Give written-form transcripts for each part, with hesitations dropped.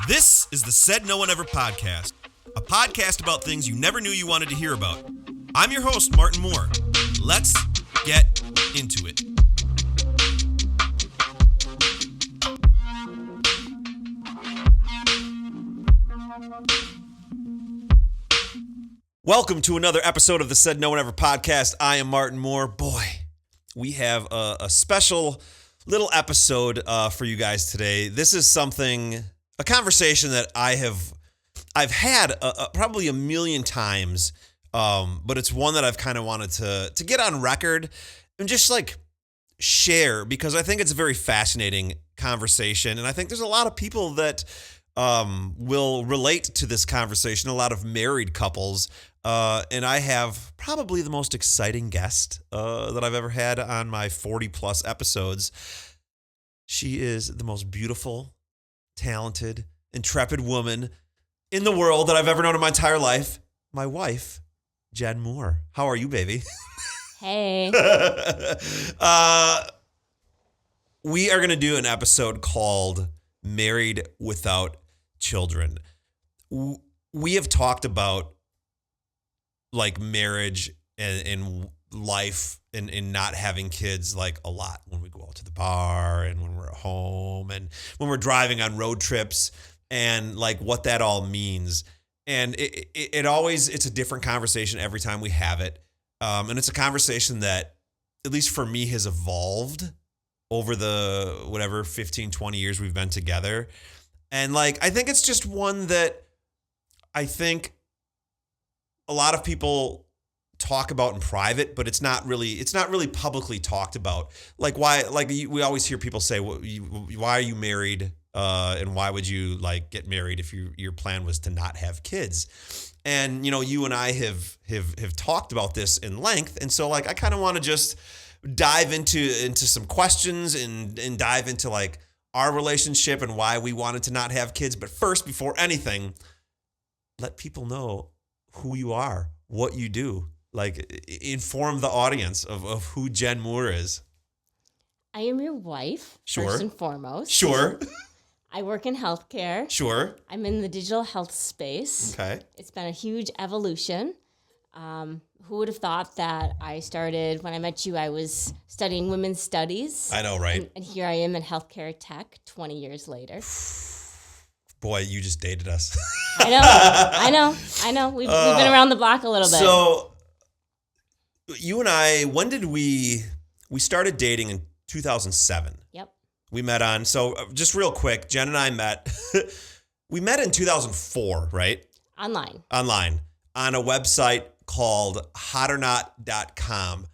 This is the Said No One Ever podcast, a podcast about things you never knew you wanted to hear about. I'm your host, Martin Moore. Let's get into it. Welcome to another episode of the Said No One Ever podcast. I am Martin Moore. Boy, we have a special little episode for you guys today. This is a conversation that I've had probably a million times, but it's one that I've kind of wanted to get on record and just like share, because I think it's a very fascinating conversation, and I think there's a lot of people that will relate to this conversation, a lot of married couples, and I have probably the most exciting guest that I've ever had on my 40 plus episodes. She is the most beautiful, talented, intrepid woman in the world that I've ever known in my entire life. My wife, Jen Moore. How are you, baby? Hey. We are going to do an episode called Married Without Children. We have talked about like marriage and life and not having kids like a lot when we go out to the bar and when we're at home and when we're driving on road trips and like what that all means. And it's a different conversation every time we have it. And it's a conversation that, at least for me, has evolved over the whatever 15, 20 years we've been together. And like, I think it's just one that I think a lot of people talk about in private, but it's not really publicly talked about. Like we always hear people say, why are you married? And why would you like get married if your plan was to not have kids? And, you and I have talked about this in length. And so like, I kind of want to just dive into some questions and dive into like our relationship and why we wanted to not have kids. But first, before anything, let people know who you are, what you do. Like, inform the audience of who Jen Moore is. I am your wife, first and foremost. Sure. I work in healthcare. Sure. I'm in the digital health space. Okay. It's been a huge evolution. Who would have thought that I started, when I met you, I was studying women's studies. I know, right? And here I am in healthcare tech 20 years later. Boy, you just dated us. I know. We've been around the block a little bit. So, you and I, when did we started dating in 2007? Yep. We met so just real quick, Jen and I met, we met in 2004, right? Online. On a website called hotornot.com.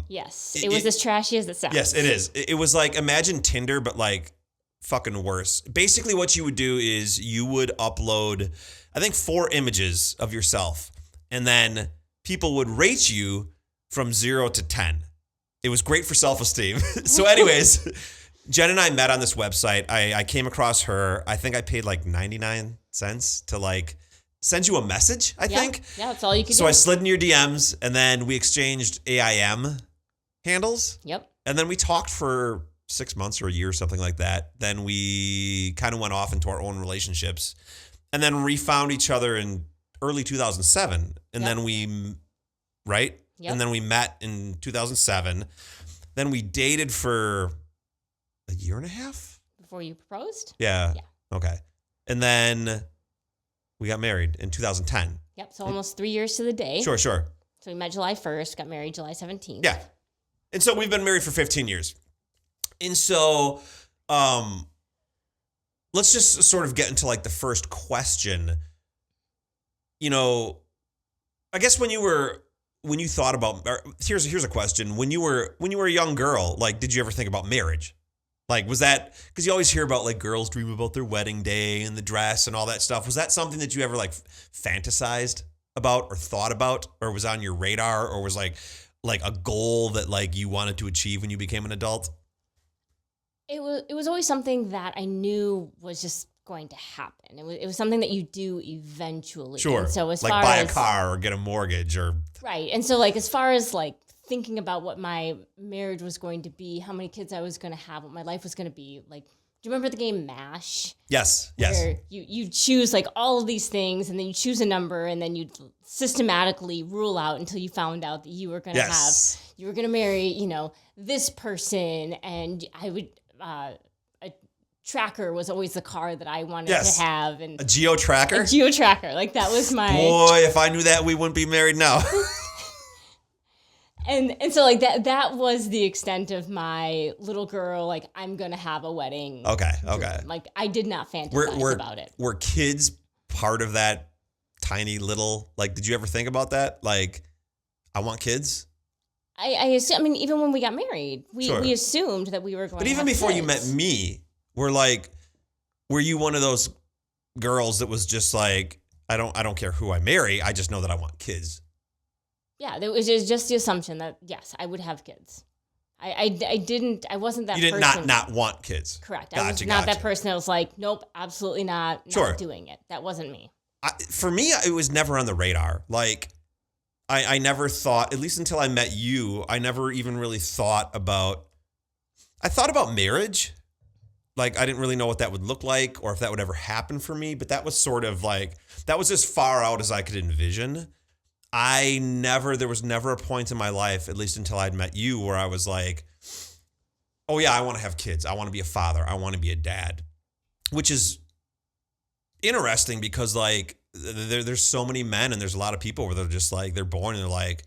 Yes. It was as trashy as it sounds. Yes, it is. It was like, imagine Tinder, but like fucking worse. Basically what you would do is you would upload, I think, 4 images of yourself, and then people would rate you from 0 to 10. It was great for self-esteem. So anyways, Jen and I met on this website. I came across her. I think I paid like 99 cents to like send you a message, I think. Yeah, that's all you could do. So I slid in your DMs, and then we exchanged AIM handles. Yep. And then we talked for 6 months or a year or something like that. Then we kind of went off into our own relationships, and then refound each other in early 2007. And then right? Yep. And then we met in 2007. Then we dated for a year and a half. Before you proposed? Yeah. Okay. And then we got married in 2010. Yep. So almost 3 years to the day. Sure. So we met July 1st, got married July 17th. Yeah. And so we've been married for 15 years. And so let's just sort of get into like the first question. I guess when you thought about, here's a question. When you were a young girl, like, did you ever think about marriage? Like, was that, because you always hear about like girls dream about their wedding day and the dress and all that stuff. Was that something that you ever like fantasized about or thought about, or was on your radar, or was like a goal that like you wanted to achieve when you became an adult? It was always something that I knew was just going to happen. It was something that you do eventually. Sure. And so like buy a car or get a mortgage or. Right. And so like, as far as like thinking about what my marriage was going to be, how many kids I was going to have, what my life was going to be, like you remember the game MASH? Yes. Where you choose like all of these things, and then you choose a number, and then you systematically rule out until you found out that you were going to you were going to marry, this person, and I would, a tracker was always the car that I wanted to have. And a geo tracker? A geo tracker. Like that was my... Boy, if I knew that, we wouldn't be married now. And so like that was the extent of my little girl, like I'm going to have a wedding. Okay. Like I did not fantasize about it. Were kids part of that tiny little, like, did you ever think about that? Like, I want kids? I assume, I mean, even when we got married, we assumed that we were going to have kids. But even before you met me, were you one of those girls that was just like, I don't care who I marry, I just know that I want kids? Yeah, there was just the assumption that, yes, I would have kids. I wasn't that person. You did not want kids. Correct. I was not that person that was like, nope, absolutely not doing it. That wasn't me. For me, it was never on the radar. Like, I never thought, at least until I met you, I never even really thought about marriage. Like, I didn't really know what that would look like or if that would ever happen for me. But that was sort of like, that was as far out as I could envision. There was never a point in my life, at least until I'd met you, where I was like, oh yeah, I want to have kids. I want to be a father. I want to be a dad, which is interesting because like there's so many men and there's a lot of people where they're just like, they're born and they're like,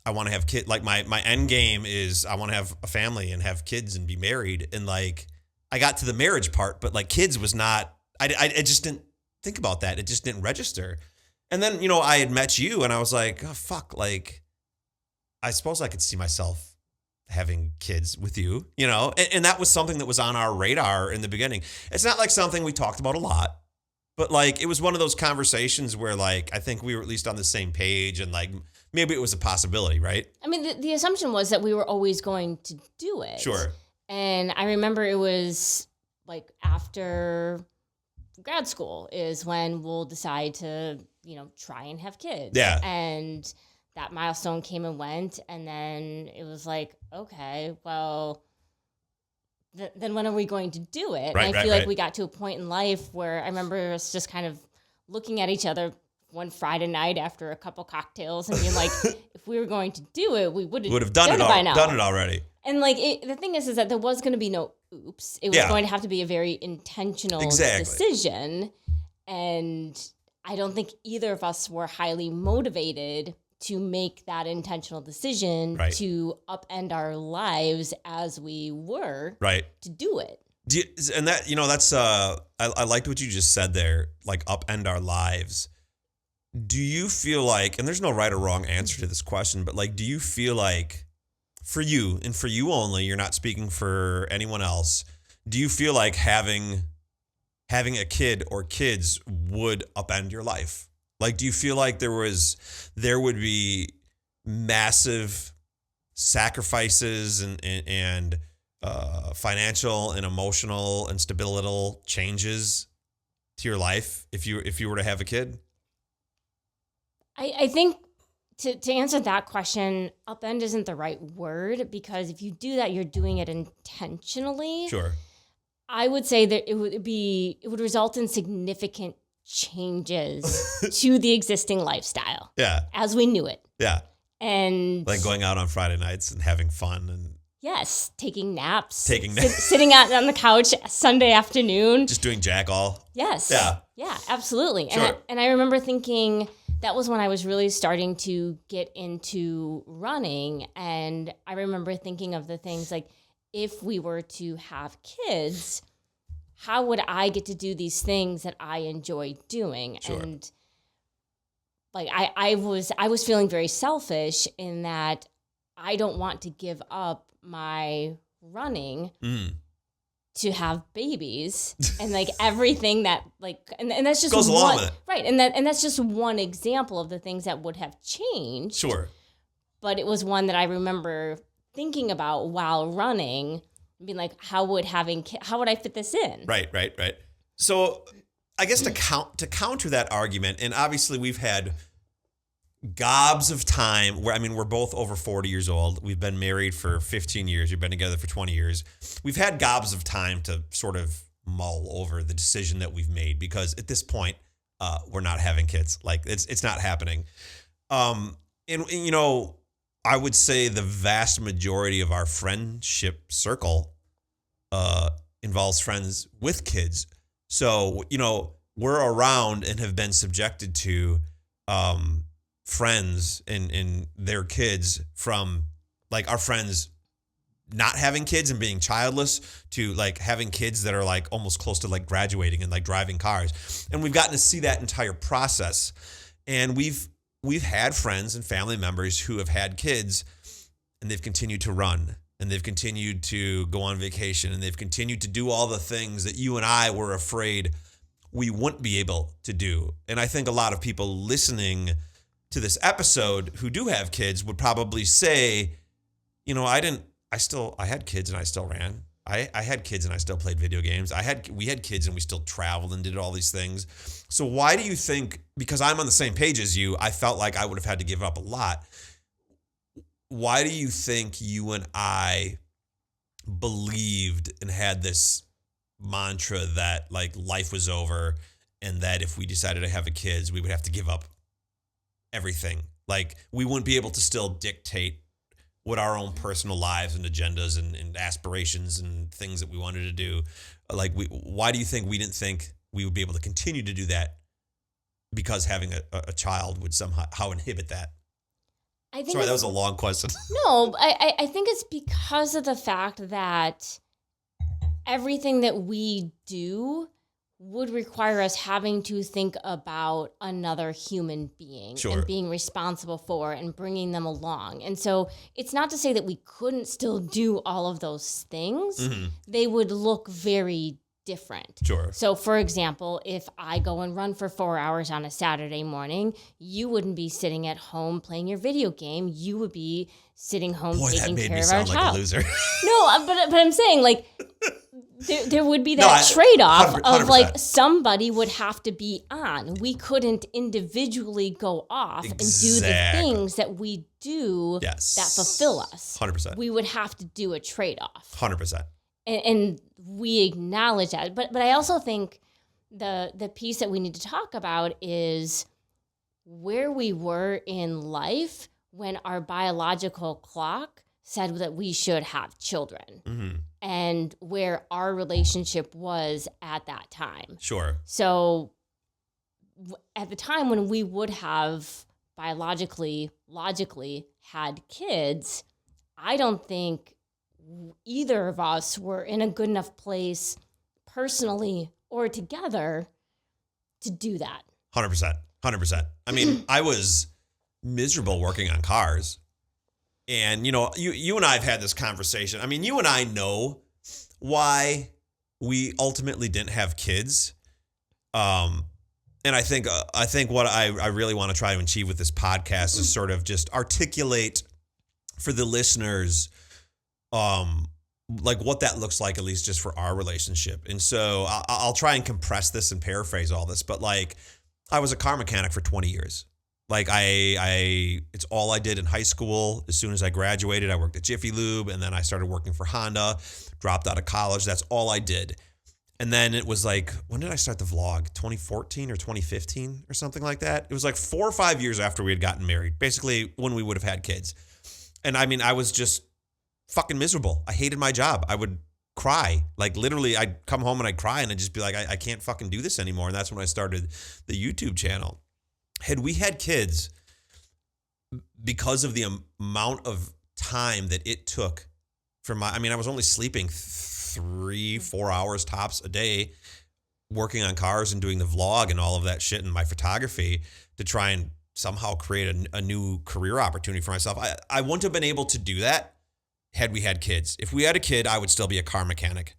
I want to have kids. Like my end game is I want to have a family and have kids and be married. And like, I got to the marriage part, but like kids was not, I just didn't think about that. It just didn't register. And then, I had met you and I was like, oh, fuck, like, I suppose I could see myself having kids with you, and that was something that was on our radar in the beginning. It's not like something we talked about a lot, but like, it was one of those conversations where like, I think we were at least on the same page and like, maybe it was a possibility, right? I mean, the assumption was that we were always going to do it. Sure. And I remember it was like after grad school is when we'll decide to, try and have kids. Yeah. And that milestone came and went. And then it was like, okay, well, then when are we going to do it? Right, and I feel like we got to a point in life where I remember us just kind of looking at each other one Friday night after a couple cocktails and being like, if we were going to do it, we would have done it by now. Done it already. And like the thing is that there was going to be no oops. It was going to have to be a very intentional decision. And I don't think either of us were highly motivated to make that intentional decision to upend our lives as we were to do it. And that, that's, I liked what you just said there, like upend our lives. Do you feel like, and there's no right or wrong answer to this question, but like, do you feel like for you and for you only, you're not speaking for anyone else, do you feel like having a kid or kids would upend your life? Like, do you feel like there would be massive sacrifices and financial and emotional and stability changes to your life if you were to have a kid? I think to answer that question, upend isn't the right word, because if you do that, you're doing it intentionally. Sure. I would say that it would result in significant changes to the existing lifestyle. Yeah. As we knew it. Yeah. And like going out on Friday nights and having fun and yes, taking naps. Sitting out on the couch Sunday afternoon. Just doing jack all. Yes. Yeah. Yeah, absolutely. Sure. And I remember thinking that was when I was really starting to get into running. And I remember thinking of the things like, if we were to have kids, how would I get to do these things that I enjoy doing? Sure. And like I was feeling very selfish in that I don't want to give up my running to have babies and like everything that like and that's just goes along with it. Right. And that's just one example of the things that would have changed. Sure. But it was one that I remember thinking about while running and being like, how would I fit this in? Right. So I guess to counter that argument, and obviously we've had gobs of time where, I mean, we're both over 40 years old. We've been married for 15 years. We've been together for 20 years. We've had gobs of time to sort of mull over the decision that we've made, because at this point, we're not having kids. Like, it's not happening. And you know, I would say the vast majority of our friendship circle involves friends with kids. So, you know, we're around and have been subjected to friends and their kids, from like our friends not having kids and being childless to like having kids that are like almost close to like graduating and like driving cars. And we've gotten to see that entire process. And we've had friends and family members who have had kids, and they've continued to run, and they've continued to go on vacation, and they've continued to do all the things that you and I were afraid we wouldn't be able to do. And I think a lot of people listening to this episode who do have kids would probably say, you know, I had kids and I still ran. I had kids and I still played video games. We had kids and we still traveled and did all these things. So why do you think, because I'm on the same page as you, I felt like I would have had to give up a lot. Why do you think you and I believed and had this mantra that like life was over, and that if we decided to have a kids, we would have to give up everything? Like, we wouldn't be able to still dictate what our own personal lives and agendas and aspirations and things that we wanted to do. Like, why do you think we didn't think we would be able to continue to do that, because having a child would somehow inhibit that? Sorry, that was a long question. No, I think it's because of the fact that everything that we do would require us having to think about another human being and being responsible for and bringing them along. And so it's not to say that we couldn't still do all of those things. Mm-hmm. They would look very different. Sure. So, for example, if I go and run for 4 hours on a Saturday morning, you wouldn't be sitting at home playing your video game. You would be sitting home taking care of our child. Boy, that made me sound like a loser. No, but I'm saying, like, there would be that trade-off 100%. Of like somebody would have to be on. We couldn't individually go off and do the things that we do that fulfill us. 100%. We would have to do a trade-off. 100%. And we acknowledge that. But I also think the piece that we need to talk about is where we were in life when our biological clock said that we should have children. Mm-hmm. And where our relationship was at that time. Sure. So at the time when we would have biologically, logically had kids, I don't think either of us were in a good enough place personally or together to do that. 100%. 100%. I mean, I was miserable working on cars. And, you know, you and I have had this conversation. I mean, you and I know why we ultimately didn't have kids. And I think what I really want to try to achieve with this podcast is sort of just articulate for the listeners, like what that looks like, at least just for our relationship. And so I'll try and compress this and paraphrase all this. But like, I was a car mechanic for 20 years. Like it's all I did in high school. As soon as I graduated, I worked at Jiffy Lube, and then I started working for Honda, dropped out of college. That's all I did. And then it was like, when did I start the vlog? 2014 or 2015 or something like that? It was like 4 or 5 years after we had gotten married, basically when we would have had kids. And I mean, I was just fucking miserable. I hated my job. I would cry. Like literally, I'd come home and I'd cry and I'd just be like, I can't fucking do this anymore. And that's when I started the YouTube channel. Had we had kids, because of the amount of time that it took for I was only sleeping 3-4 hours tops a day, working on cars and doing the vlog and all of that shit and my photography to try and somehow create a new career opportunity for myself. I wouldn't have been able to do that had we had kids. If we had a kid, I would still be a car mechanic.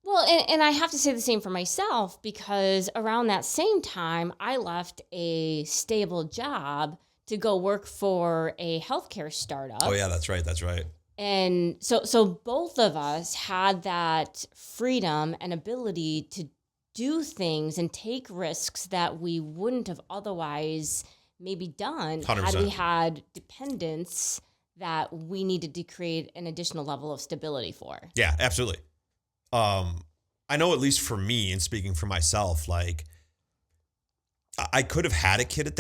Well, and I have to say the same for myself, because around that same time, I left a stable job to go work for a healthcare startup. Oh, yeah, that's right. That's right. And so both of us had that freedom and ability to do things and take risks that we wouldn't have otherwise maybe done 100%. had we had dependents that we needed to create an additional level of stability for. Yeah, absolutely. I know, at least for me, and speaking for myself, like I could have had a kid at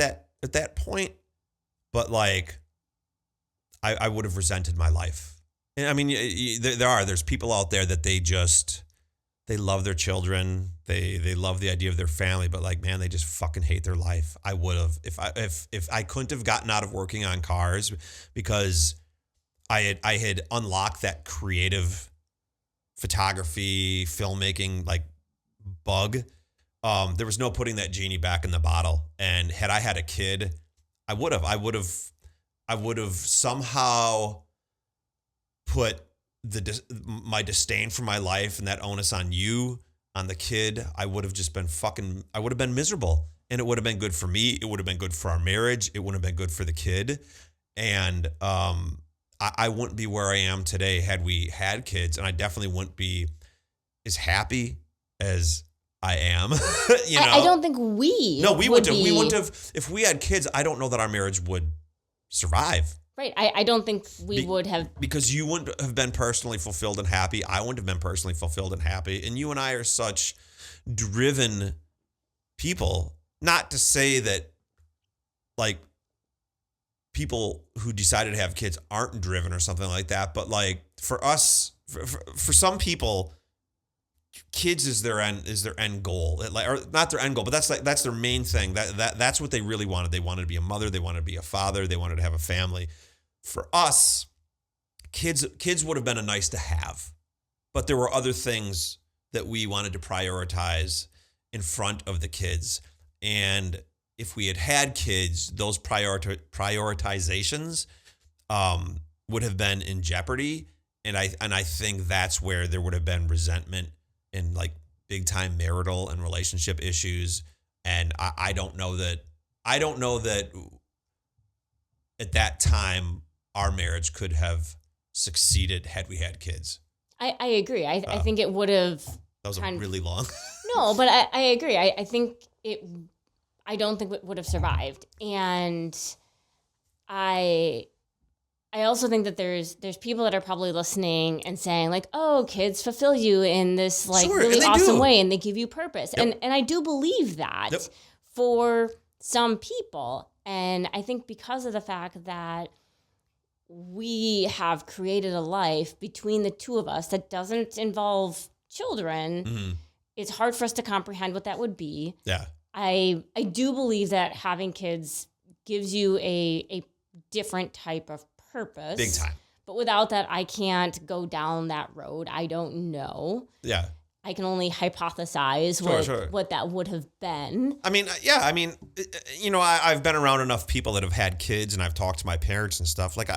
that point, but like I would have resented my life. And I mean, there's people out there that they love their children, they love the idea of their family, but like, man, they just fucking hate their life. I would have, if I couldn't have gotten out of working on cars because I had unlocked that creative photography, filmmaking like bug. There was no putting that genie back in the bottle. And had I had a kid, I would have somehow put my disdain for my life and that onus on you, on the kid. I would have been miserable, and it would have been good for me. It would have been good for our marriage. It wouldn't have been good for the kid. And, I wouldn't be where I am today had we had kids, and I definitely wouldn't be as happy as I am. I don't think we. No, we wouldn't have. If we had kids, I don't know that our marriage would survive. Right. I don't think we would have. Because you wouldn't have been personally fulfilled and happy. I wouldn't have been personally fulfilled and happy. And you and I are such driven people. Not to say that, like, people who decided to have kids aren't driven or something like that. But like for us, for some people, kids is their end goal. Or not their end goal, but that's their main thing. That's what they really wanted. They wanted to be a mother. They wanted to be a father. They wanted to have a family. For us, kids would have been a nice to have, but there were other things that we wanted to prioritize in front of the kids. And if we had had kids, those prioritizations would have been in jeopardy. And I think that's where there would have been resentment and like big time marital and relationship issues. And I don't know that at that time our marriage could have succeeded had we had kids. I agree. I think it would have. That was really long. No, but I agree. I think I don't think it would have survived. And I also think that there's people that are probably listening and saying like, oh, kids fulfill you in this like really awesome way and they give you purpose. Yep. And I do believe that for some people. And I think because of the fact that we have created a life between the two of us that doesn't involve children, it's hard for us to comprehend what that would be. Yeah. I do believe that having kids gives you a different type of purpose. Big time. But without that, I can't go down that road. I don't know. Yeah. I can only hypothesize what that would have been. I mean, yeah. I mean, I've been around enough people that have had kids, and I've talked to my parents and stuff. Like,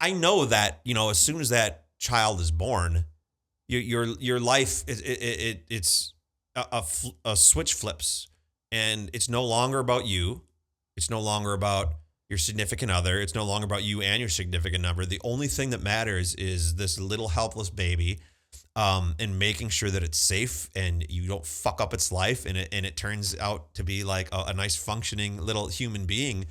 I know that, as soon as that child is born, your life it's a switch flips. And it's no longer about you. It's no longer about your significant other. It's no longer about you and your significant other. The only thing that matters is this little helpless baby, and making sure that it's safe and you don't fuck up its life, and it turns out to be like a nice functioning little human being,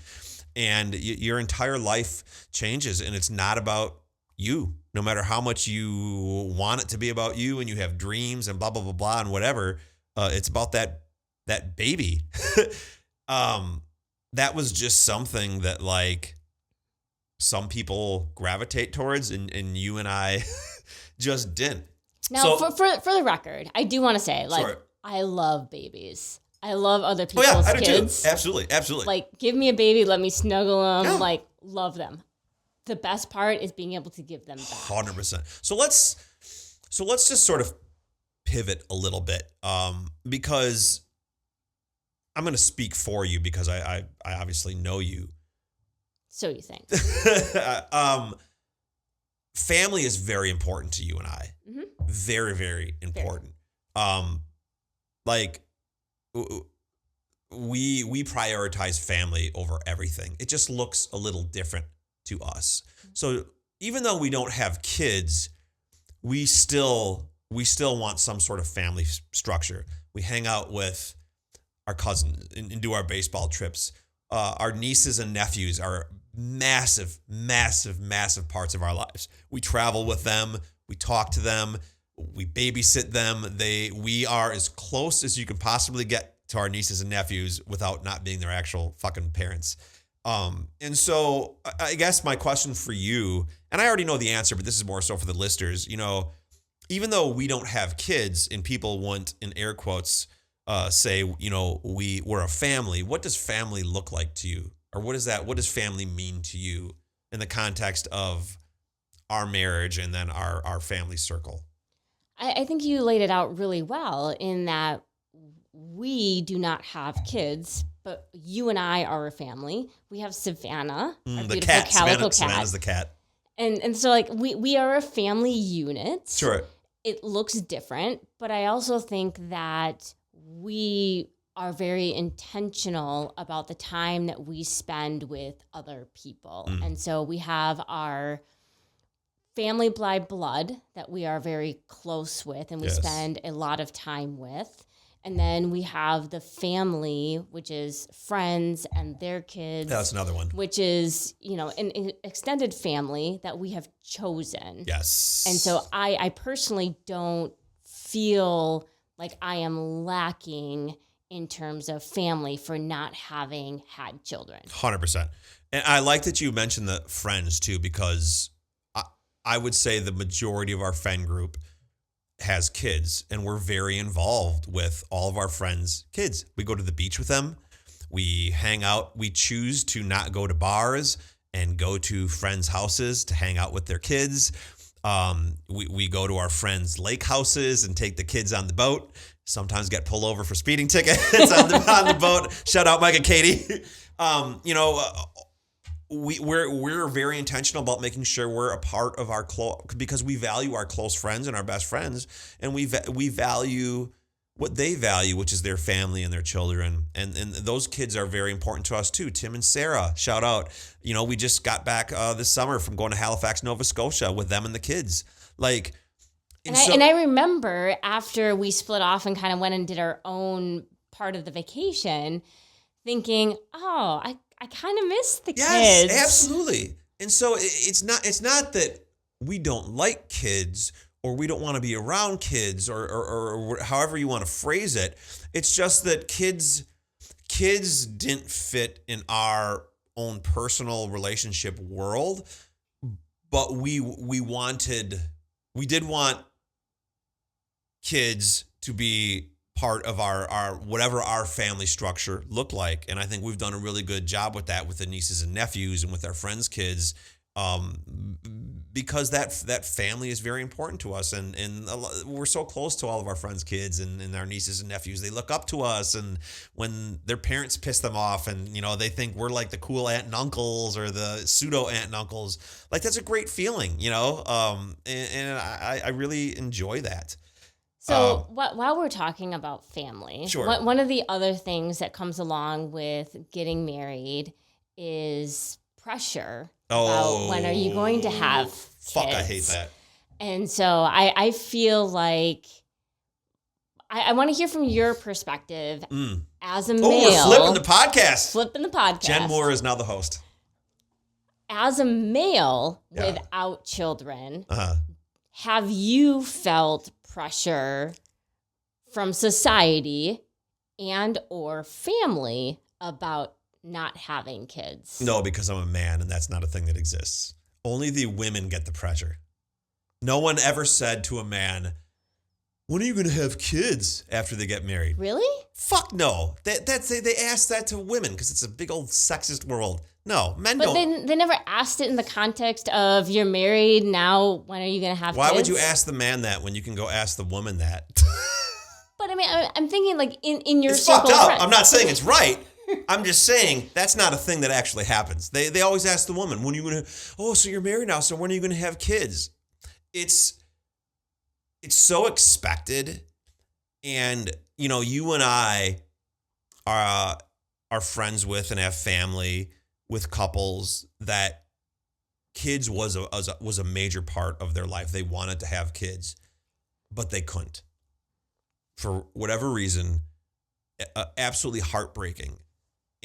and your entire life changes, and it's not about you. No matter how much you want it to be about you, and you have dreams and blah blah blah blah and whatever, it's about that baby. That was just something that like some people gravitate towards, and you and I just didn't. Now, for the record, I do want to say, like, sure. I love babies. I love other people's kids. Too. Absolutely. Like, give me a baby, let me snuggle them. Yeah. Like, love them. The best part is being able to give them back. 100%. So let's just sort of pivot a little bit, because I'm going to speak for you because I obviously know you. So you think. Family is very important to you and I. Mm-hmm. Very, very important. Like we prioritize family over everything. It just looks a little different to us. Mm-hmm. So even though we don't have kids, we still want some sort of family structure. We hang out with our cousins and do our baseball trips. our nieces and nephews are massive, massive, massive parts of our lives. We travel with them. We talk to them. We babysit them. We are as close as you can possibly get to our nieces and nephews without not being their actual fucking parents. And so I guess my question for you, and I already know the answer, but this is more so for the listeners, even though we don't have kids and people want, in air quotes, say, we're a family, what does family look like to you? Or what does family mean to you in the context of our marriage and then our family circle? I think you laid it out really well in that we do not have kids, but you and I are a family. We have Savannah, our the beautiful cat. calico cat. Savannah's the cat. And so like we are a family unit. Sure. It looks different, but I also think that we are very intentional about the time that we spend with other people. And so we have our family by blood that we are very close with and we spend a lot of time with. And then we have the family, which is friends and their kids. That's another one. Which is, an extended family that we have chosen. Yes. And so I personally don't feel like I am lacking in terms of family for not having had children. 100%. And I like that you mentioned the friends too, because I would say the majority of our friend group has kids, and we're very involved with all of our friends' kids. We go to the beach with them. We hang out. We choose to not go to bars and go to friends' houses to hang out with their kids. We go to our friends' lake houses and take the kids on the boat. Sometimes get pulled over for speeding tickets on the boat. Shout out Mike and Katie. We're very intentional about making sure we're a part of our because we value our close friends and our best friends, and we value what they value, which is their family and their children, and those kids are very important to us too. Tim and Sarah, shout out. We just got back this summer from going to Halifax, Nova Scotia with them and the kids. And I remember after we split off and kind of went and did our own part of the vacation, thinking, oh, I kind of miss the kids. Yes, absolutely. And so it's not that we don't like kids or we don't want to be around kids or however you want to phrase it. It's just that kids didn't fit in our own personal relationship world, but we did want kids to be part of our whatever our family structure looked like. And I think we've done a really good job with that with the nieces and nephews and with our friends' kids, because that family is very important to us. And we're so close to all of our friends' kids and our nieces and nephews. They look up to us, and when their parents piss them off and, they think we're like the cool aunt and uncles or the pseudo aunt and uncles, like that's a great feeling, and I really enjoy that. So while we're talking about family, sure. One of the other things that comes along with getting married is pressure about when are you going to have kids. Fuck, I hate that. And so I feel like I want to hear from your perspective as a male. Oh, we're flipping the podcast. Jen Moore is now the host. As a male without children, have you felt pressure from society and or family about not having kids? No, because I'm a man and that's not a thing that exists. Only the women get the pressure. No one ever said to a man, when are you going to have kids after they get married? Really? Fuck no. They ask that to women because it's a big old sexist world. No, men don't. But they never asked it in the context of you're married now, when are you going to have kids? Why would you ask the man that when you can go ask the woman that? But I mean, I'm thinking like in your it's circle fucked of up. friends. I'm not saying it's right. I'm just saying that's not a thing that actually happens. They always ask the woman, when are you going to, so you're married now, so when are you going to have kids? It's so expected. And, you and I are friends with and have family with couples that kids was a major part of their life. They wanted to have kids, but they couldn't. For whatever reason, absolutely heartbreaking.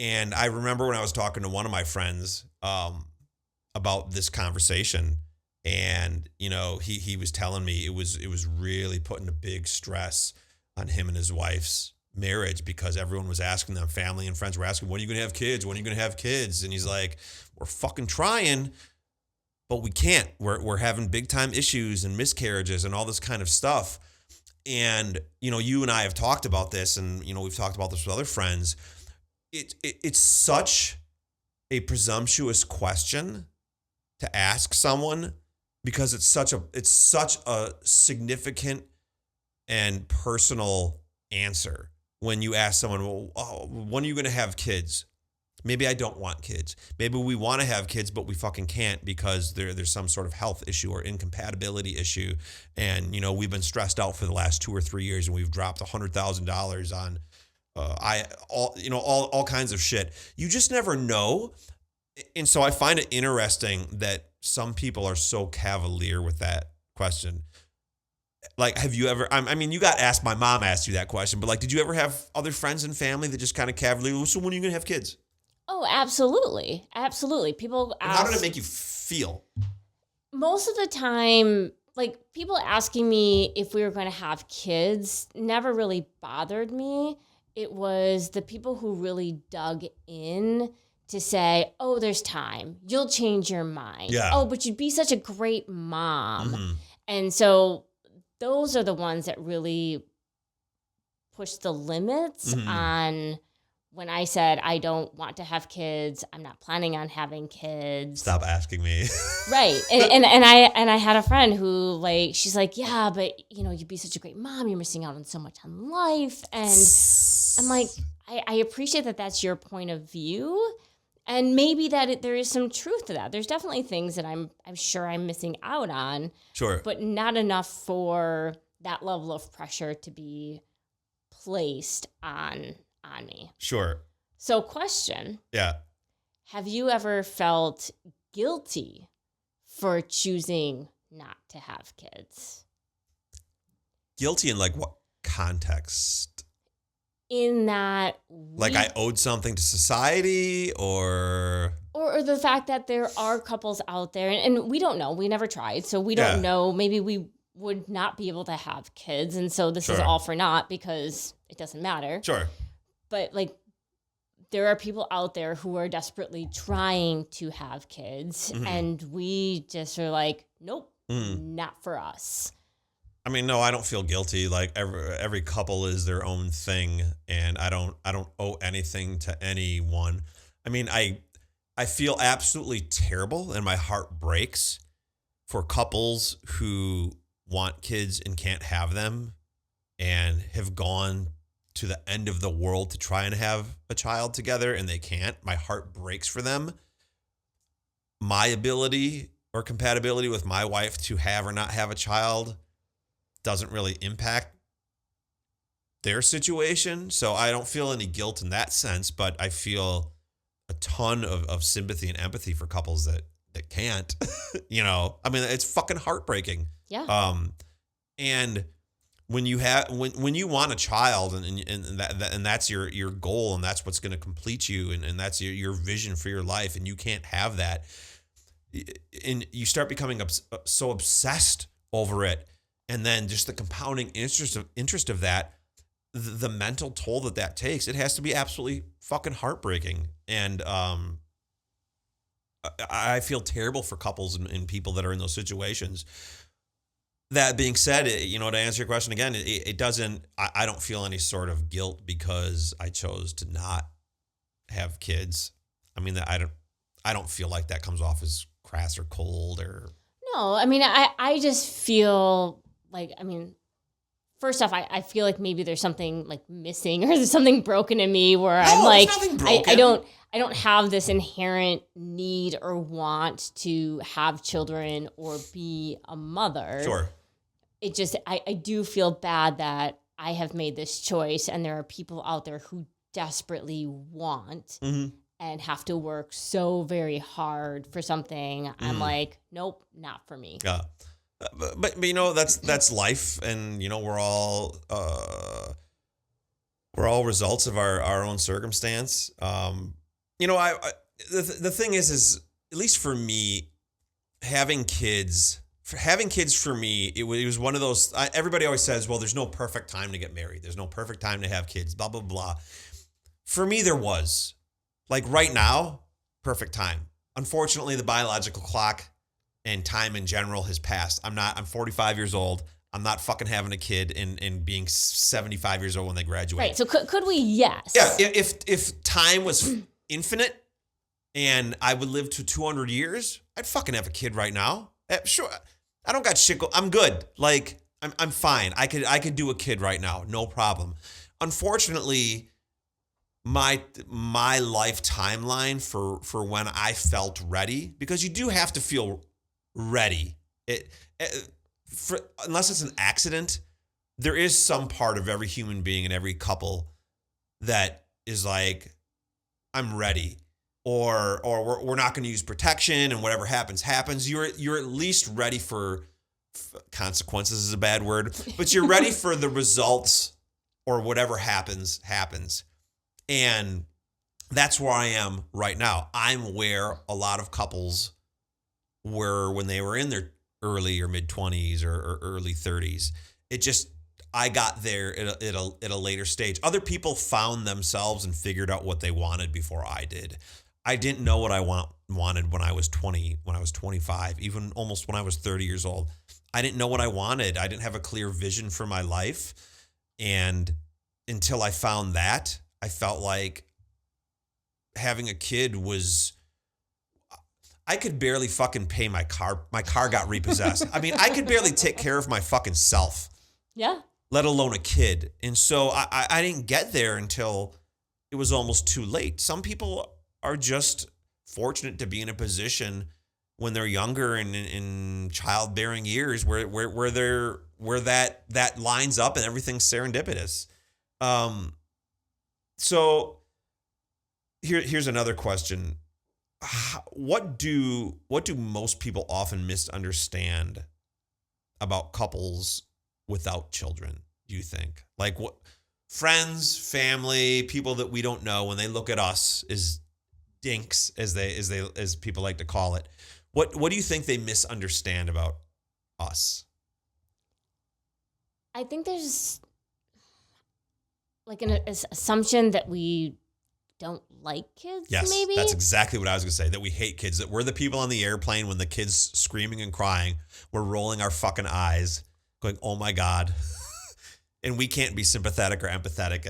And I remember when I was talking to one of my friends about this conversation, and he was telling me it was really putting a big stress on him and his wife's marriage, because everyone was asking them, family and friends were asking, when are you going to have kids? When are you going to have kids? And he's like, we're fucking trying, but we can't. We're having big time issues and miscarriages and all this kind of stuff. And, you and I have talked about this, and, we've talked about this with other friends. It's such a presumptuous question to ask someone, because it's such a significant and personal answer. When you ask someone, well, when are you going to have kids? Maybe I don't want kids. Maybe we want to have kids, but we fucking can't because there's some sort of health issue or incompatibility issue. And, we've been stressed out for the last 2 or 3 years, and we've dropped $100,000 on all kinds of shit. You just never know. And so I find it interesting that some people are so cavalier with that question. Like, have you ever, you got asked, my mom asked you that question, but like, did you ever have other friends and family that just kind of cavalier, so when are you going to have kids? Oh, absolutely. Absolutely. People ask. How did it make you feel? Most of the time, like, people asking me if we were going to have kids never really bothered me. It was the people who really dug in to say, oh, there's time. You'll change your mind. Yeah. Oh, but you'd be such a great mom. Mm-hmm. And so those are the ones that really push the limits on when I said, I don't want to have kids. I'm not planning on having kids. Stop asking me. Right. And I had a friend who, like, she's like, yeah, but you'd be such a great mom. You're missing out on so much on life. And I'm like, I appreciate that that's your point of view. And maybe there is some truth to that. There's definitely things that I'm sure I'm missing out on. Sure. But not enough for that level of pressure to be placed on me. Sure. So, question. Yeah. Have you ever felt guilty for choosing not to have kids? Guilty in like what context? In that like I owed something to society, or the fact that there are couples out there, and we don't know. We never tried, so we don't know. Maybe we would not be able to have kids, and so this is all for naught because it doesn't matter. Sure. But like, there are people out there who are desperately trying to have kids, and we just are like, nope, not for us. I mean, no, I don't feel guilty. Like every couple is their own thing, and I don't owe anything to anyone. I mean, I feel absolutely terrible, and my heart breaks for couples who want kids and can't have them, and have gone to the end of the world to try and have a child together, and they can't. My heart breaks for them. My ability or compatibility with my wife to have or not have a child doesn't really impact their situation. So I don't feel any guilt in that sense, but I feel a ton of sympathy and empathy for couples that can't, I mean, it's fucking heartbreaking. Yeah. And when you want a child and that's your goal, and that's what's going to complete you, and that's your vision for your life, and you can't have that, and you start becoming so obsessed over it. And then just the compounding interest of that, the mental toll that takes, it has to be absolutely fucking heartbreaking. And I feel terrible for couples and people that are in those situations. That being said, to answer your question again, it doesn't, I don't feel any sort of guilt because I chose to not have kids. I mean, I don't feel like that comes off as crass or cold or. No, I mean, I just feel like, I mean, first off, I feel like maybe there's something like missing, or there's something broken in me where I'm like, I don't have this inherent need or want to have children or be a mother. Sure. It just, I do feel bad that I have made this choice, and there are people out there who desperately want and have to work so very hard for something. I'm like, nope, not for me. Yeah. But that's life, and we're all We're all results of our own circumstance. You know, the thing is at least for me, having kids for me, it was one of those, everybody always says, well, there's no perfect time to get married. There's no perfect time to have kids, blah, blah, blah. For me, there was. Like right now, perfect time. Unfortunately, the biological clock and time in general has passed. I'm 45 years old. I'm not fucking having a kid and being 75 years old when they graduate. Right. So could we? Yes. Yeah. If time was infinite and I would live to 200 years, I'd fucking have a kid right now. Sure. I don't got shit. I'm good. Like I'm fine. I could do a kid right now. No problem. Unfortunately, my life timeline for when I felt ready, because you do have to feel ready. Unless it's an accident, there is some part of every human being and every couple that is like, I'm ready, or we're not going to use protection, and whatever happens. You're at least ready for consequences is a bad word, but you're ready for the results, or whatever happens. And that's where I am right now. I'm where a lot of couples were when they were in their early or mid 20s or early 30s. I got there at a later stage. Other people found themselves and figured out what they wanted before I did. I didn't know what I wanted when I was 20, when I was 25, even almost when I was 30 years old. I didn't know what I wanted. I didn't have a clear vision for my life. And until I found that, I felt like having a kid was, I could barely fucking pay my car. My car got repossessed. I mean, I could barely take care of my fucking self. Yeah. Let alone a kid. And so I didn't get there until it was almost too late. Some people are just fortunate to be in a position when they're younger and in childbearing years where that lines up and everything's serendipitous. So here's another question. What do most people often misunderstand about couples without children, do you think? Like what friends, family, people that we don't know, when they look at us as dinks, as people like to call it, what do you think they misunderstand about us? I think there's like an assumption that we don't like kids, yes, maybe? That's exactly what I was going to say, that we hate kids, that we're the people on the airplane when the kid's screaming and crying. We're rolling our fucking eyes, going, oh my God. And we can't be sympathetic or empathetic.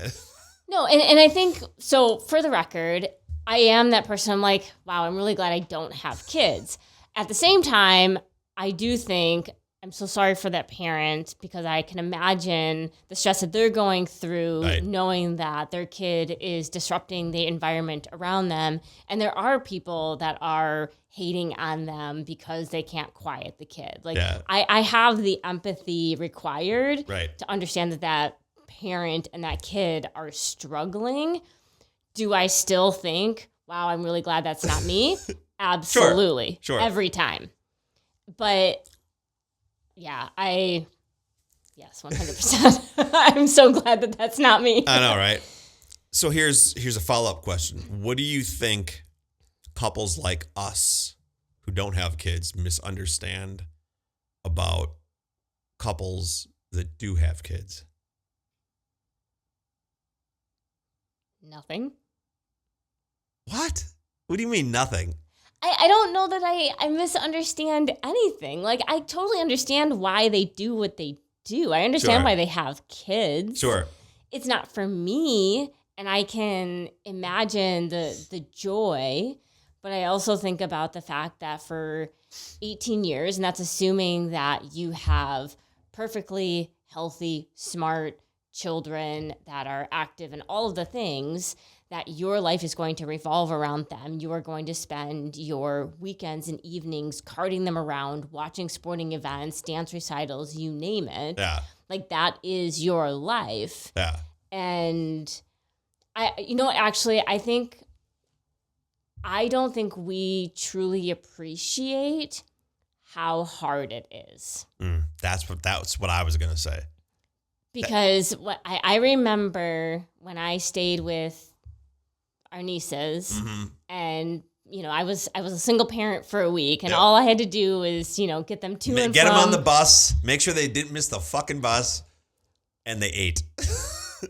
No, and I think, so for the record, I am that person. I'm like, wow, I'm really glad I don't have kids. At the same time, I do think I'm so sorry for that parent, because I can imagine the stress that they're going through, right, knowing that their kid is disrupting the environment around them. And there are people that are hating on them because they can't quiet the kid. Like, yeah. I have the empathy required, right, to understand that parent and that kid are struggling. Do I still think, wow, I'm really glad that's not me? Absolutely. Sure. Every time. But yeah, yes, 100%. I'm so glad that that's not me. I know, right? So here's a follow-up question. What do you think couples like us who don't have kids misunderstand about couples that do have kids? Nothing. What? What do you mean nothing? I don't know that I misunderstand anything. Like, I totally understand why they do what they do. I understand why they have kids. Sure. It's not for me, and I can imagine the joy, but I also think about the fact that for 18 years, and that's assuming that you have perfectly healthy, smart children that are active and all of the things, that your life is going to revolve around them. You are going to spend your weekends and evenings carting them around, watching sporting events, dance recitals, you name it. Yeah. Like, that is your life. Yeah. And I don't think we truly appreciate how hard it is. That's what I was going to say. Because I remember when I stayed with our nieces, and I was a single parent for a week, and all I had to do was get them to and get from. them on the bus, make sure they didn't miss the fucking bus, and they ate.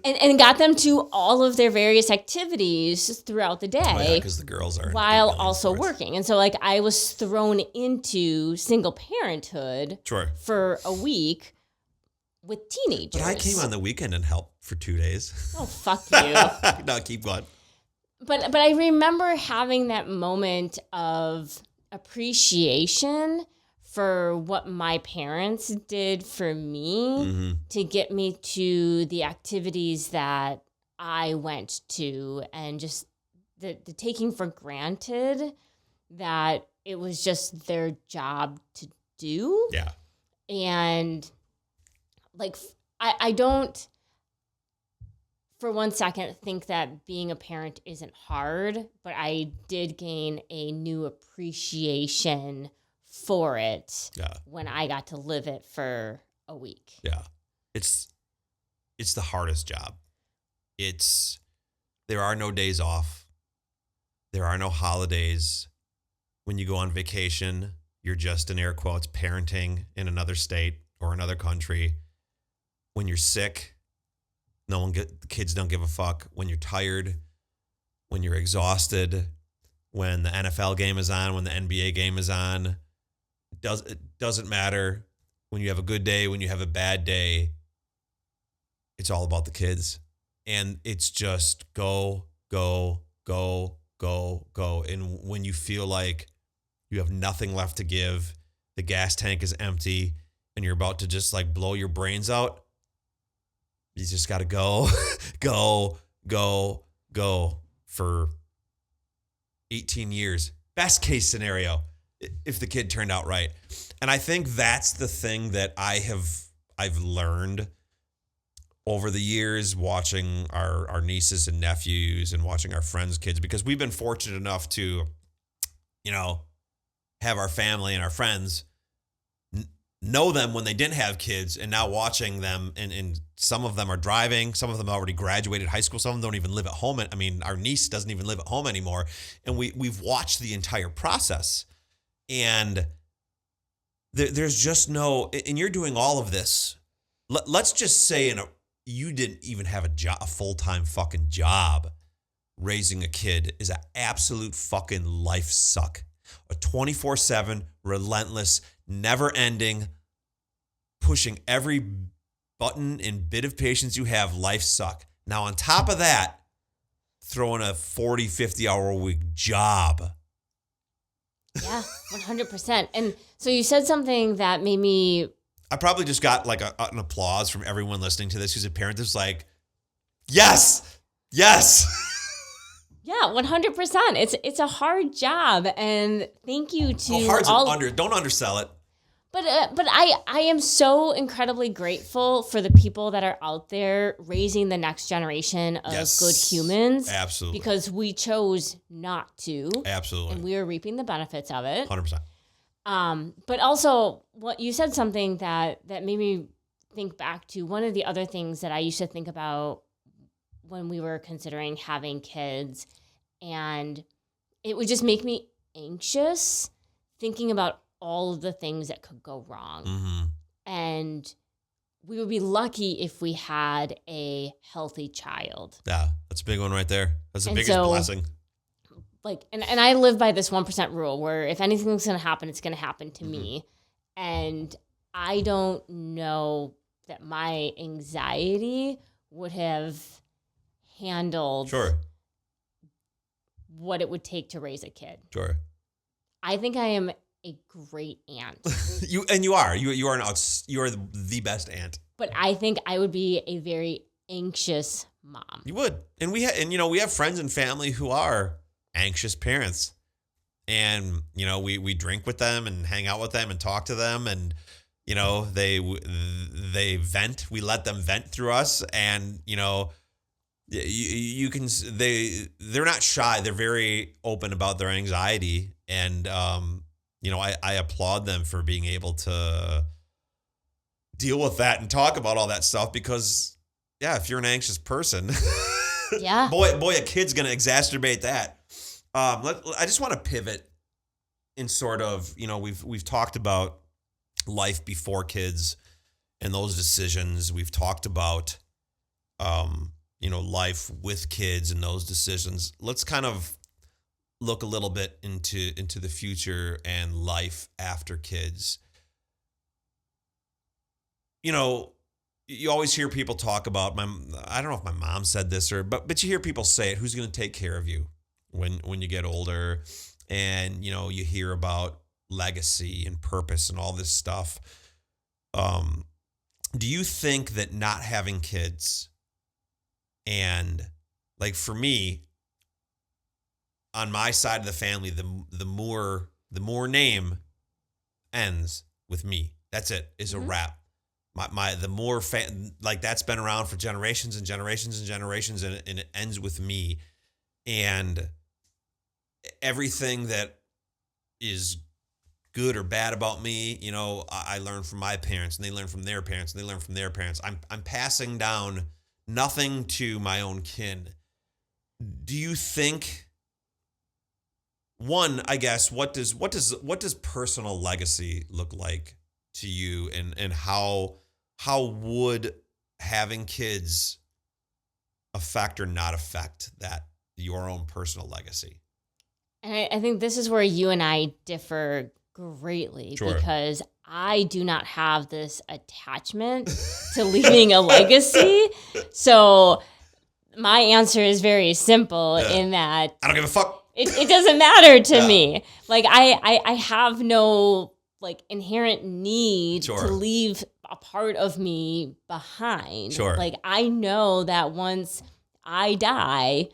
and got them to all of their various activities throughout the day. Because the girls are while also working, and so I was thrown into single parenthood for a week. With teenagers. But I came on the weekend and helped for 2 days. Oh, fuck you. No, keep going. But I remember having that moment of appreciation for what my parents did for me to get me to the activities that I went to, and just the taking for granted that it was just their job to do. Yeah. And I don't for one second think that being a parent isn't hard, but I did gain a new appreciation for it when I got to live it for a week. Yeah. It's the hardest job. There are no days off. There are no holidays. When you go on vacation, you're just, in air quotes, parenting in another state or another country. When you're sick, the kids don't give a fuck. When you're tired, when you're exhausted, when the NFL game is on, when the NBA game is on, it doesn't matter. When you have a good day, when you have a bad day, it's all about the kids. And it's just go, go, go, go, go. And when you feel like you have nothing left to give, the gas tank is empty, and you're about to just blow your brains out, you just got to go, go, go, go for 18 years. Best case scenario, if the kid turned out right. And I think that's the thing that I've learned over the years, watching our nieces and nephews and watching our friends' kids, because we've been fortunate enough to, have our family and our friends know them when they didn't have kids, and now watching them, and some of them are driving, some of them already graduated high school, some of them don't even live at home. Our niece doesn't even live at home anymore, and we've watched the entire process, and there's just no, and you're doing all of this. Let's just say you didn't even have a full-time fucking job. Raising a kid is an absolute fucking life suck. A 24/7, relentless, never-ending, pushing every button and bit of patience you have, life suck. Now, on top of that, throw in a 40, 50-hour-a-week job. Yeah, 100%. And so you said something that made me... I probably just got an applause from everyone listening to this who's a parent that's like, yes, yes. Yeah, 100%. It's a hard job, and thank you to don't undersell it. But I am so incredibly grateful for the people that are out there raising the next generation of good humans. Absolutely. Because we chose not to. Absolutely. And we are reaping the benefits of it. 100%. But also, what you said something that made me think back to one of the other things that I used to think about when we were considering having kids, and it would just make me anxious thinking about all of the things that could go wrong. Mm-hmm. And we would be lucky if we had a healthy child. Yeah, that's a big one right there. That's the biggest blessing. And I live by this 1% rule where if anything's going to happen, it's going to happen to me. And I don't know that my anxiety would have handled what it would take to raise a kid. Sure. I think I am a great aunt. You are the best aunt. But I think I would be a very anxious mom. You would. And we have friends and family who are anxious parents. And, we drink with them and hang out with them and talk to them, and they vent. We let them vent through us, and you can. They're not shy. They're very open about their anxiety, and I applaud them for being able to deal with that and talk about all that stuff because, yeah, if you're an anxious person, yeah, boy, a kid's going to exacerbate that. I just want to pivot in sort of, we've talked about life before kids and those decisions. We've talked about, life with kids and those decisions. Let's kind of look a little bit into the future and life after kids. You always hear people talk about I don't know if my mom said this but you hear people say it, who's going to take care of you when you get older, and you hear about legacy and purpose and all this stuff. Do you think that not having kids, and like for me, on my side of the family, the Moore name ends with me. That's it. Is a wrap. The Moore like that's been around for generations and generations and generations, and it ends with me. And everything that is good or bad about me, I learned from my parents, and they learned from their parents, and they learned from their parents. I'm passing down nothing to my own kin. Do you think, one, I guess, what does personal legacy look like to you, and how would having kids affect or not affect that, your own personal legacy? And I think this is where you and I differ greatly, Sure. Because I do not have this attachment to leaving a legacy. So my answer is very simple in that I don't give a fuck. It doesn't matter to me. Like I have no inherent need to leave a part of me behind. Sure. Like I know that once I die,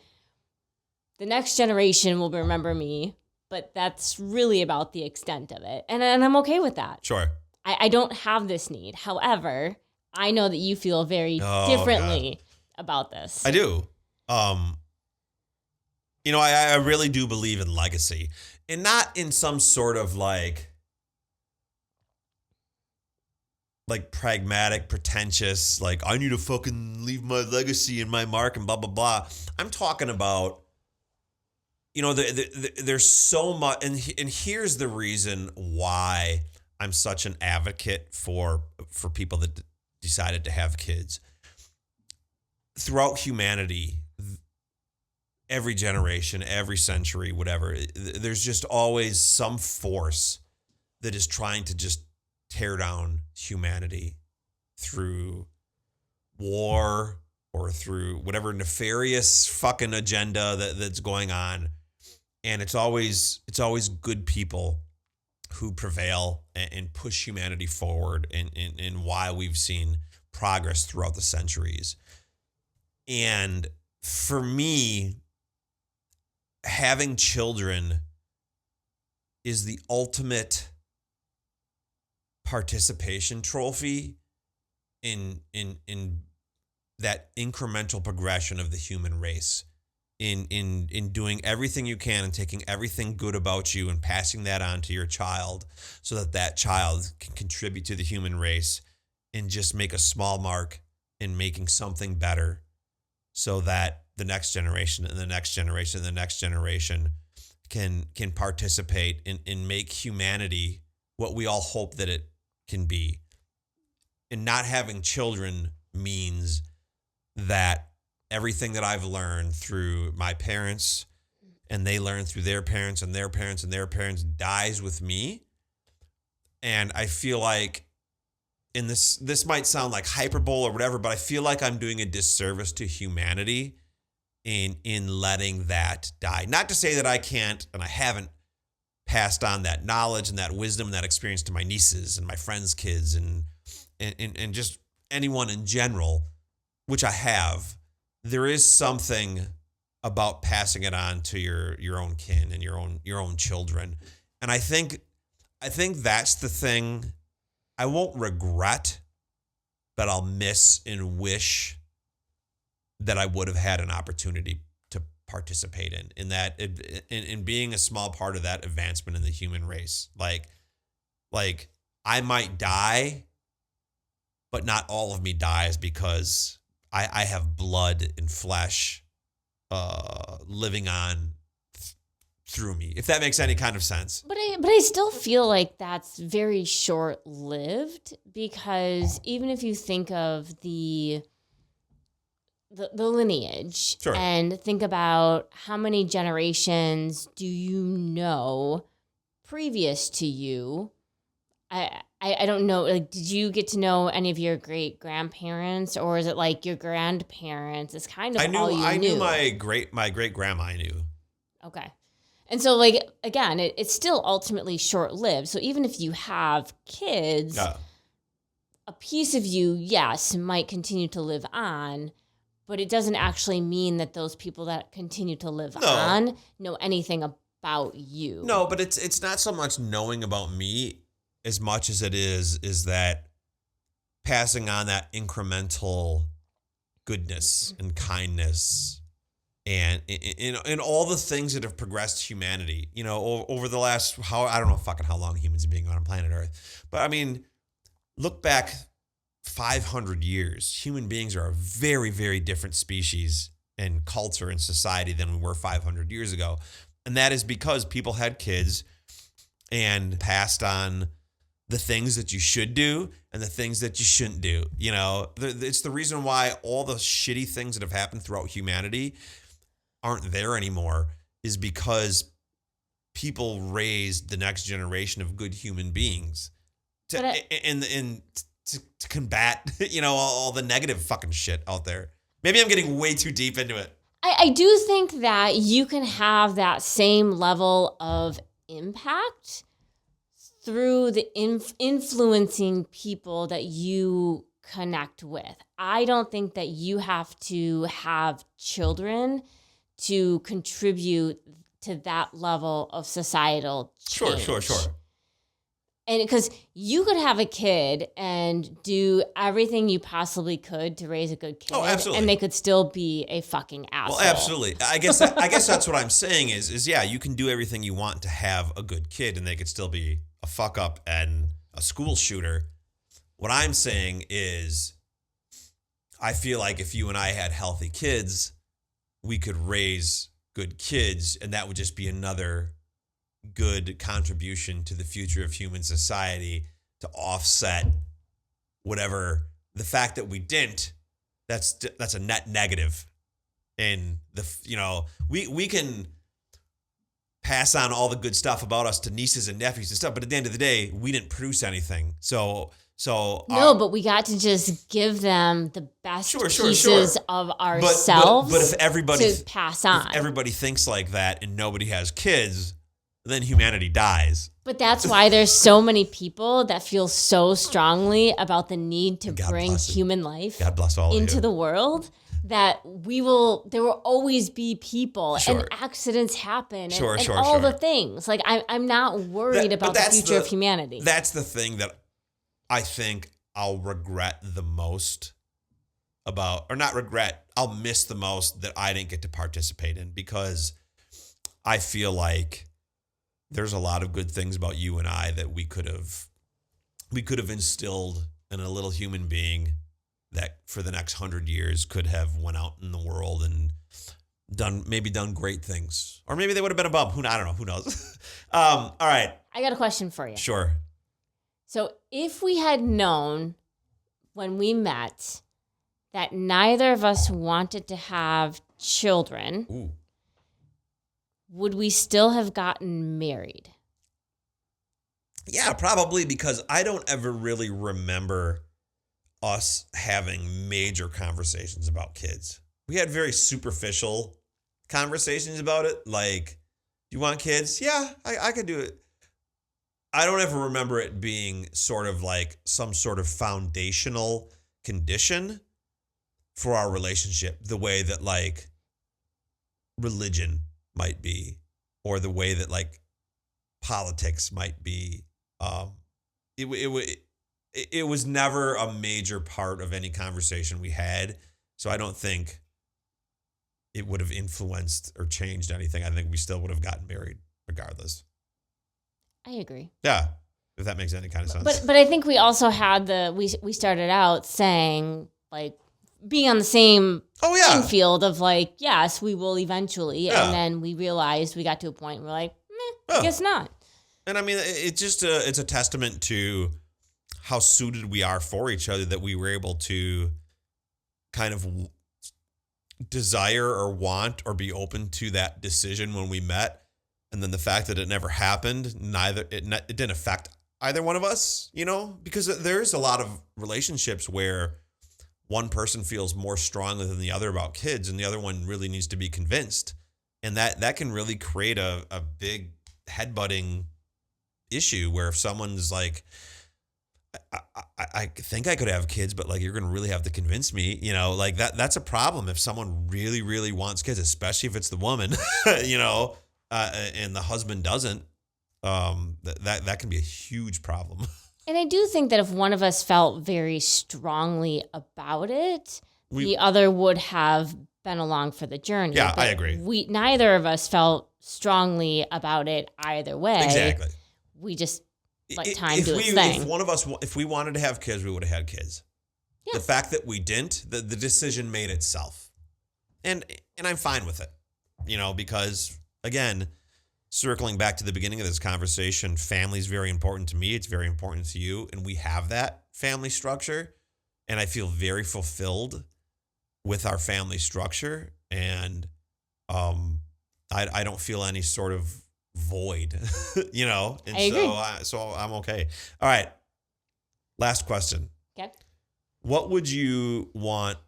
the next generation will remember me, but that's really about the extent of it. And I'm okay with that. Sure. I don't have this need. However, I know that you feel very differently about this. I do. I really do believe in legacy, and not in some sort of like pragmatic, pretentious, like I need to fucking leave my legacy and my mark and blah, blah, blah. I'm talking about, there's so much, and here's the reason why I'm such an advocate for people that decided to have kids. Throughout humanity, every generation, every century, whatever, there's just always some force that is trying to just tear down humanity through war or through whatever nefarious fucking agenda that's going on. And it's always good people who prevail and push humanity forward, and why we've seen progress throughout the centuries. And for me, having children is the ultimate participation trophy in that incremental progression of the human race, in doing everything you can and taking everything good about you and passing that on to your child, so that child can contribute to the human race and just make a small mark in making something better, so that the next generation and the next generation and the next generation can participate and make humanity what we all hope that it can be. And not having children means that everything that I've learned through my parents, and they learned through their parents and their parents and their parents, dies with me. And I feel like, and this might sound like hyperbole or whatever, but I feel like I'm doing a disservice to humanity in letting that die. Not to say that I can't and I haven't passed on that knowledge and that wisdom and that experience to my nieces and my friends' kids and just anyone in general, which I have. There is something about passing it on to your own kin and your own children. And I think that's the thing I won't regret, but I'll miss and wish that I would have had an opportunity to participate in that, in being a small part of that advancement in the human race. Like I might die but not all of me dies because I have blood and flesh living on through me, if that makes any kind of sense. But I still feel like that's very short-lived, because even if you think of the lineage, sure, and think about how many generations do you know previous to you, I don't know, like, did you get to know any of your great grandparents, or is it like your grandparents is kind of all you knew? I knew my great grandma. I knew. Okay. And so, like, again, it's still ultimately short-lived. So even if you have kids, a piece of you, yes, might continue to live on, but it doesn't actually mean that those people that continue to live on know anything about you. No, but it's not so much knowing about me as much as it is that passing on that incremental goodness and kindness and in all the things that have progressed humanity, over the last, I don't know fucking how long humans have been on planet Earth. But I mean, look back 500 years. Human beings are a very, very different species and culture and society than we were 500 years ago. And that is because people had kids and passed on the things that you should do and the things that you shouldn't do. It's the reason why all the shitty things that have happened throughout humanity aren't there anymore, is because people raised the next generation of good human beings to combat, all the negative fucking shit out there. Maybe I'm getting way too deep into it. I do think that you can have that same level of impact through the influencing people that you connect with. I don't think that you have to have children to contribute to that level of societal change. Sure. And because you could have a kid and do everything you possibly could to raise a good kid. Oh, absolutely. And they could still be a fucking asshole. Well, absolutely. I guess that's what I'm saying is yeah, you can do everything you want to have a good kid and they could still be a fuck up and a school shooter. What I'm saying is I feel like if you and I had healthy kids, we could raise good kids, and that would just be another good contribution to the future of human society to offset whatever the fact that we didn't. That's a net negative. And we can pass on all the good stuff about us to nieces and nephews and stuff, but at the end of the day, we didn't produce anything. So but we got to just give them the best pieces of ourselves. But if everybody to pass on, if everybody thinks like that and nobody has kids, then humanity dies. But that's why there's so many people that feel so strongly about the need to bring human life into the world, that there will always be people and accidents happen and all the things. Like I'm not worried about the future of humanity. That's the thing that I think I'll regret the most about, or not regret, I'll miss the most that I didn't get to participate in, because I feel like there's a lot of good things about you and I that we could have instilled in a little human being that for the next 100 years could have went out in the world and done great things. Or maybe they would have been a bum. I don't know. Who knows? All right. I got a question for you. Sure. So if we had known when we met that neither of us wanted to have children, ooh, would we still have gotten married? Yeah, probably, because I don't ever really remember us having major conversations about kids. We had very superficial conversations about it. Like, you want kids? Yeah, I could do it. I don't ever remember it being sort of like some sort of foundational condition for our relationship, the way that like religion might be, or the way that like politics might be. It was never a major part of any conversation we had. So I don't think it would have influenced or changed anything. I think we still would have gotten married regardless. I agree. Yeah. If that makes any kind of sense. But I think we also had we started out saying like being on the same playing field of like, yes, we will eventually. And then we realized we got to a point where we're like, I guess not. And I mean, it's just it's a testament to how suited we are for each other that we were able to kind of desire or want or be open to that decision when we met. And then the fact that it never happened, it didn't affect either one of us, because there's a lot of relationships where one person feels more strongly than the other about kids and the other one really needs to be convinced. And that can really create a big headbutting issue where if someone's like, I think I could have kids, but like, you're going to really have to convince me, like that's a problem. If someone really, really wants kids, especially if it's the woman, and the husband doesn't, that can be a huge problem. And I do think that if one of us felt very strongly about it, the other would have been along for the journey. Yeah, I agree. Neither of us felt strongly about it either way. Exactly. We just let time do its thing. If we wanted to have kids, we would have had kids. Yeah. The fact that we didn't, the decision made itself. And I'm fine with it, because again, circling back to the beginning of this conversation, family is very important to me. It's very important to you. And we have that family structure. And I feel very fulfilled with our family structure. And I don't feel any sort of void, And I agree. So I'm okay. All right. Last question. Okay. What would you want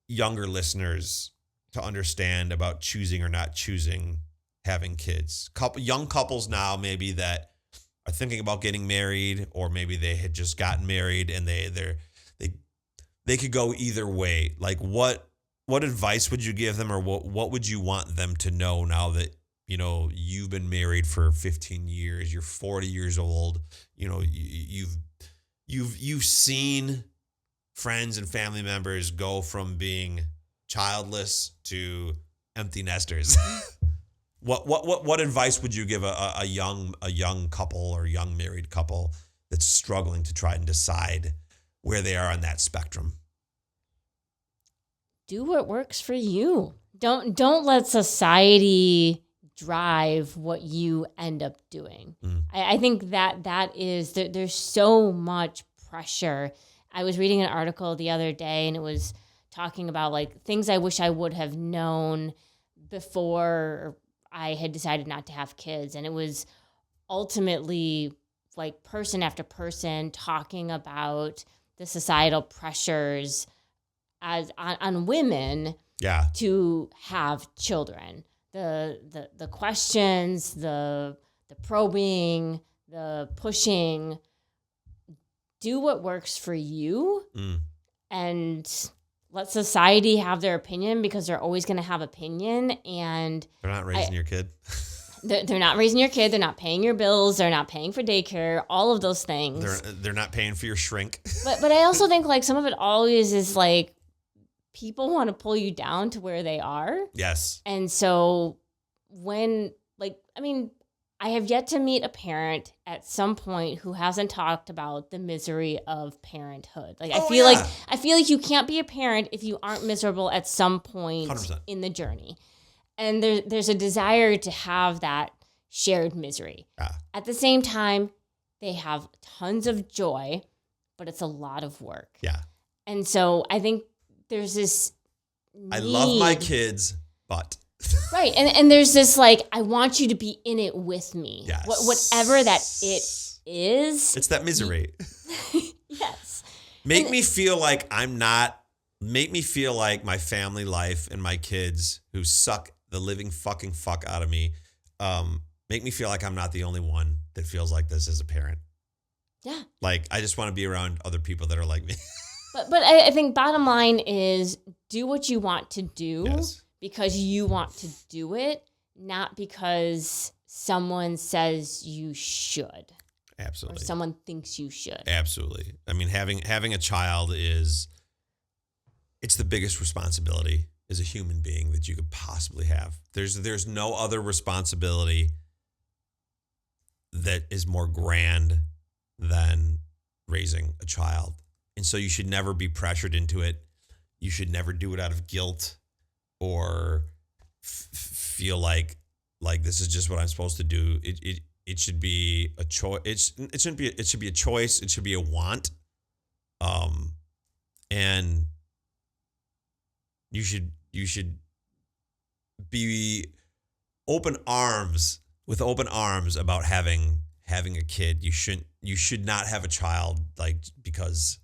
younger listeners to understand about choosing or not choosing having kids? Young couples now maybe that are thinking about getting married, or maybe they had just gotten married and they could go either way. Like what advice would you give them, or what would you want them to know now that you've been married for 15 years, you're 40 years old, you've seen friends and family members go from being childless to empty nesters. What advice would you give a young couple or young married couple that's struggling to try and decide where they are on that spectrum? Do what works for you. Don't let society drive what you end up doing. I think that is there's so much pressure. I was reading an article the other day and it was talking about like things I wish I would have known before I had decided not to have kids. And it was ultimately like person after person talking about the societal pressures on women to have children. The questions, the probing, the pushing. Do what works for you and let society have their opinion, because they're always going to have opinion. And they're not raising your kid. They're not raising your kid. They're not paying your bills. They're not paying for daycare. All of those things. They're not paying for your shrink. But I also think like some of it always is like people want to pull you down to where they are. Yes. And so I have yet to meet a parent at some point who hasn't talked about the misery of parenthood. Like I feel like you can't be a parent if you aren't miserable at some point 100%. in the journey. And there's a desire to have that shared misery. Yeah. At the same time, they have tons of joy, but it's a lot of work. Yeah. And so I think there's this need. I love my kids, but right. And there's this like, I want you to be in it with me. Yes. Whatever that it is. It's that misery. Yes. Make me feel like my family life and my kids who suck the living fucking fuck out of me, make me feel like I'm not the only one that feels like this as a parent. Yeah. Like, I just want to be around other people that are like me. But I think bottom line is do what you want to do. Yes. Because you want to do it, not because someone says you should. Absolutely. Or someone thinks you should. Absolutely. I mean, having a child it's the biggest responsibility as a human being that you could possibly have. There's no other responsibility that is more grand than raising a child. And so you should never be pressured into it. You should never do it out of guilt or feel like this is just what I'm supposed to do. It should be a choice. It should be a choice. It should be a want. And you should be with open arms about having a kid. You should not have a child like because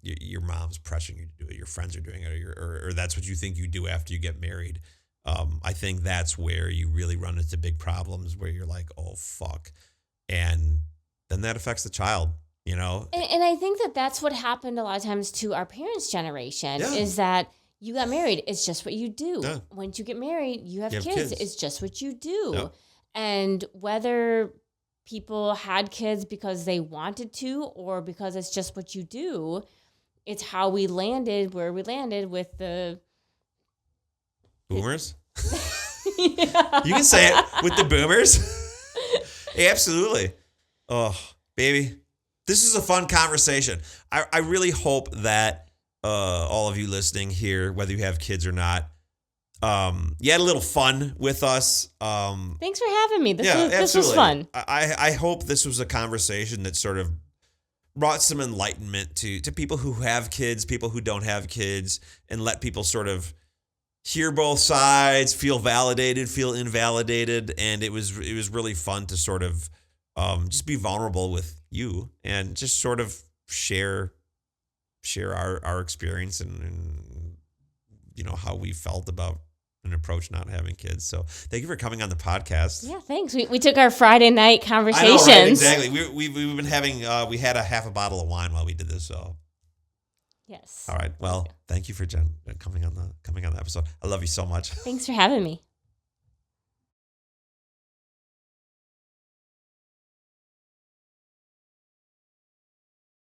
your mom's pressuring you to do it, your friends are doing it, or that's what you think you do after you get married. I think that's where you really run into big problems where you're like, oh, fuck. And then that affects the child, you know? And I think that's what happened a lot of times to our parents' generation is that you got married. It's just what you do. Yeah. Once you get married, you have kids. It's just what you do. Yeah. And whether people had kids because they wanted to or because it's just what you do, it's how we landed where we landed with the boomers. Yeah. You can say it with the boomers. Absolutely. Oh, baby. This is a fun conversation. I really hope that all of you listening here, whether you have kids or not, you had a little fun with us. Thanks for having me. This was fun. I hope this was a conversation that sort of brought some enlightenment to people who have kids, people who don't have kids, and let people sort of hear both sides, feel validated, feel invalidated. And it was really fun to sort of just be vulnerable with you and just sort of share our experience and you know how we felt about an approach not having kids. So thank you for coming on the podcast. Yeah, thanks. We took our Friday night conversations. I know, right? Exactly. We've been having we had a half a bottle of wine while we did this. So yes. All right. Well, thank you for coming on the episode. I love you so much. Thanks for having me.